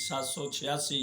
786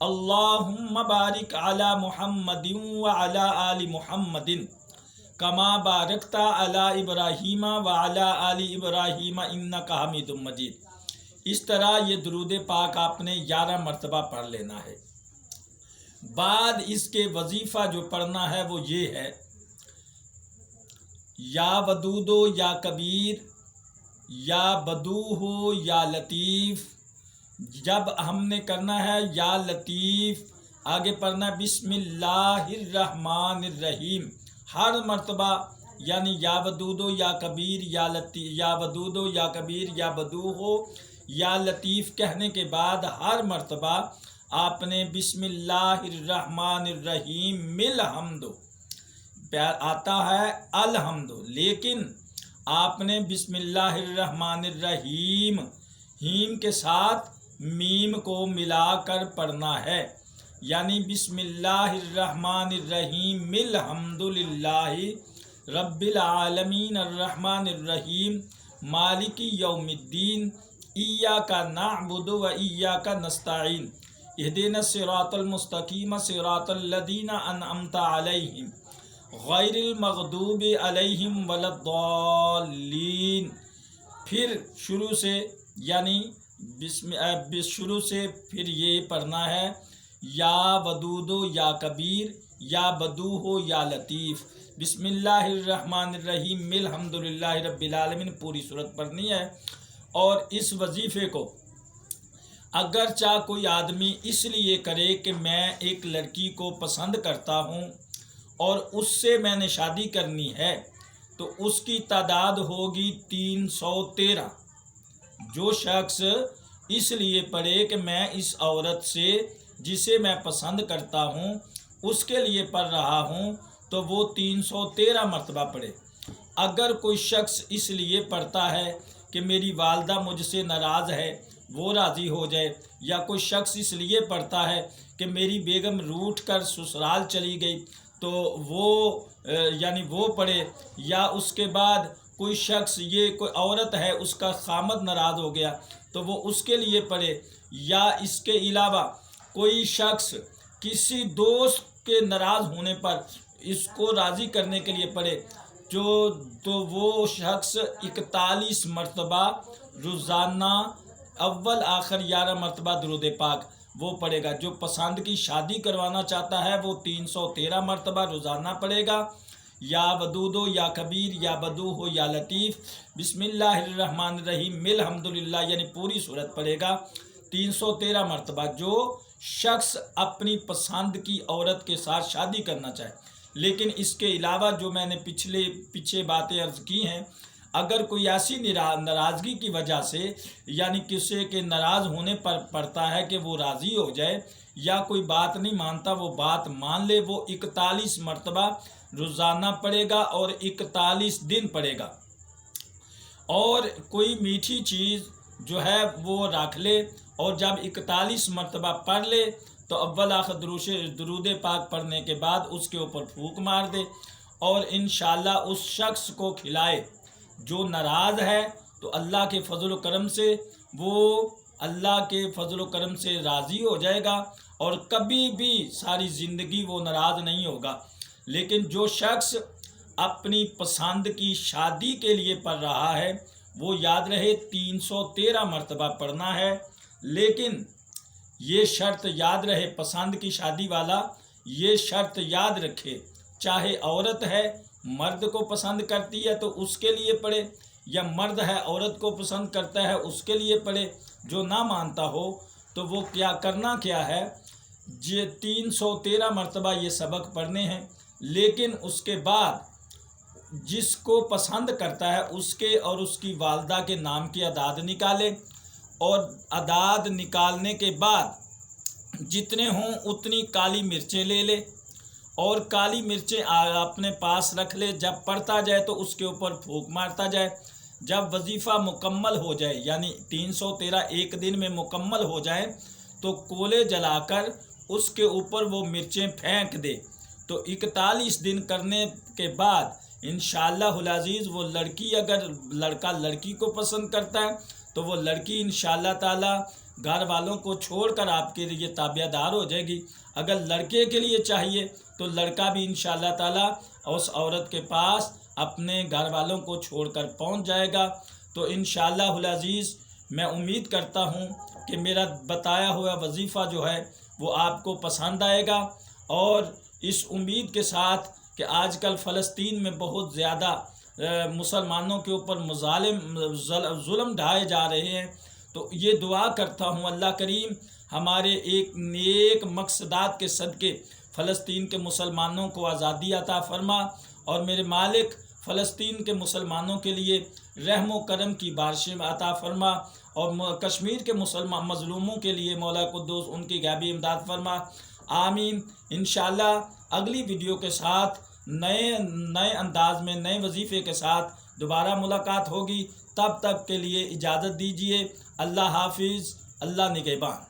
اللہم بارک علی محمد وعلی آل محمد کما بارکت علی ابراہیم وعلی آل ابراہیم انک حمید مجید۔ اس طرح یہ درود پاک آپ نے 11 مرتبہ پڑھ لینا ہے۔ بعد اس کے وظیفہ جو پڑھنا ہے وہ یہ ہے، یا ودودو یا کبیر، یا بدو ہو یا لطیف۔ جب ہم نے کرنا ہے یا لطیف، آگے پڑھنا ہے بسم اللہ الرحمن الرحیم ہر مرتبہ، یعنی یا ودودو یا کبیر، یا لطیف، یا ودودو یا کبیر، یا بدو ہو یا لطیف کہنے کے بعد ہر مرتبہ آپ نے بسم اللہ الرحمن الرحیم مل حمد آتا ہے الحمد، لیکن آپ نے بسم اللہ الرحمن الرحیم ہیم کے ساتھ میم کو ملا کر پڑھنا ہے، یعنی بسم اللہ الرحمن الرحیم مل حمد للہ رب العالمین الرحمن الرحیم مالک یوم الدین ایاک نعبد و ایاک نستعین اہدنا الصراط المستقیم صراط الذین انعمت علیہم غیر المغضوب علیہم ولا الضالین۔ پھر شروع سے، یعنی شروع سے پھر یہ پڑھنا ہے یا ودودو یا کبیر، یا بدو ہو یا لطیف، بسم اللہ الرحمن الرحیم مل حمد للہ رب العالمین پوری صورت پڑھنی ہے۔ اور اس وظیفے کو اگرچہ کوئی آدمی اس لیے کرے کہ میں ایک لڑکی کو پسند کرتا ہوں اور اس سے میں نے شادی کرنی ہے، تو اس کی تعداد ہوگی 313۔ جو شخص اس لیے پڑھے کہ میں اس عورت سے جسے میں پسند کرتا ہوں اس کے لیے پڑھ رہا ہوں، تو وہ 313 مرتبہ پڑھے۔ اگر کوئی شخص اس لیے پڑھتا ہے کہ میری والدہ مجھ سے ناراض ہے وہ راضی ہو جائے، یا کوئی شخص اس لیے پڑھتا ہے کہ میری بیگم روٹھ کر سسرال چلی گئی تو وہ پڑھے، یا اس کے بعد کوئی شخص، یہ کوئی عورت ہے اس کا خامد ناراض ہو گیا تو وہ اس کے لیے پڑھے، یا اس کے علاوہ کوئی شخص کسی دوست کے ناراض ہونے پر اس کو راضی کرنے کے لیے پڑھے، تو وہ شخص 41 مرتبہ روزانہ اول آخر 11 مرتبہ درود پاک وہ پڑھے گا۔ جو پسند کی شادی کروانا چاہتا ہے وہ 313 مرتبہ روزانہ پڑھے گا، یا ودودو یا کبیر، یا بدو ہو یا لطیف، بسم اللہ الرحمن الرحیم مل حمد للہ یعنی پوری صورت پڑھے گا 313 مرتبہ۔ جو شخص اپنی پسند کی عورت کے ساتھ شادی کرنا چاہے، لیکن اس کے علاوہ جو میں نے پیچھے باتیں عرض کی ہیں، اگر کوئی ایسی ناراضگی کی وجہ سے، یعنی کسی کے ناراض ہونے پر پڑتا ہے کہ وہ راضی ہو جائے، یا کوئی بات نہیں مانتا وہ بات مان لے، وہ 41 مرتبہ روزانہ پڑھے گا اور 41 دن پڑھے گا۔ اور کوئی میٹھی چیز جو ہے وہ رکھ لے، اور جب 41 مرتبہ پڑھ لے تو اول آخر درود پاک پڑھنے کے بعد اس کے اوپر پھونک مار دے، اور انشاءاللہ اس شخص کو کھلائے جو ناراض ہے، تو اللہ کے فضل و کرم سے وہ اللہ کے فضل و کرم سے راضی ہو جائے گا، اور کبھی بھی ساری زندگی وہ ناراض نہیں ہوگا۔ لیکن جو شخص اپنی پسند کی شادی کے لیے پڑھ رہا ہے وہ یاد رہے 313 مرتبہ پڑھنا ہے، لیکن یہ شرط یاد رہے، پسند کی شادی والا یہ شرط یاد رکھے، چاہے عورت ہے مرد کو پسند کرتی ہے تو اس کے لیے پڑھے، یا مرد ہے عورت کو پسند کرتا ہے اس کے لیے پڑھے۔ جو نہ مانتا ہو تو وہ کرنا کیا ہے، 313 مرتبہ یہ سبق پڑھنے ہیں، لیکن اس کے بعد جس کو پسند کرتا ہے اس کے اور اس کی والدہ کے نام کی اعداد نکالے، اور اعداد نکالنے کے بعد جتنے ہوں اتنی کالی مرچیں لے لے، اور کالی مرچیں اپنے پاس رکھ لے، جب پڑھتا جائے تو اس کے اوپر پھونک مارتا جائے۔ جب وظیفہ مکمل ہو جائے، یعنی 313 ایک دن میں مکمل ہو جائے، تو کولے جلا کر اس کے اوپر وہ مرچیں پھینک دے۔ تو 41 دن کرنے کے بعد انشاءاللہ العزیز وہ لڑکی، اگر لڑکا لڑکی کو پسند کرتا ہے تو وہ لڑکی انشاءاللہ تعالی گھر والوں کو چھوڑ کر آپ کے لیے تابع دار ہو جائے گی۔ اگر لڑکے کے لیے چاہیے تو لڑکا بھی انشاءاللہ تعالیٰ اس عورت کے پاس اپنے گھر والوں کو چھوڑ کر پہنچ جائے گا۔ تو انشاءاللہ العزیز میں امید کرتا ہوں کہ میرا بتایا ہوا وظیفہ جو ہے وہ آپ کو پسند آئے گا، اور اس امید کے ساتھ کہ آج کل فلسطین میں بہت زیادہ مسلمانوں کے اوپر ظلم ڈھائے جا رہے ہیں، تو یہ دعا کرتا ہوں اللہ کریم ہمارے ایک نیک مقصدات کے صدقے فلسطین کے مسلمانوں کو آزادی عطا فرما، اور میرے مالک فلسطین کے مسلمانوں کے لیے رحم و کرم کی بارشیں عطا فرما، اور کشمیر کے مظلوموں کے لیے مولا قدوس ان کی غیبی امداد فرما، آمین۔ انشاءاللہ اگلی ویڈیو کے ساتھ نئے انداز میں نئے وظیفے کے ساتھ دوبارہ ملاقات ہوگی۔ تب تک کے لیے اجازت دیجیے۔ اللہ حافظ، اللہ نگہبان۔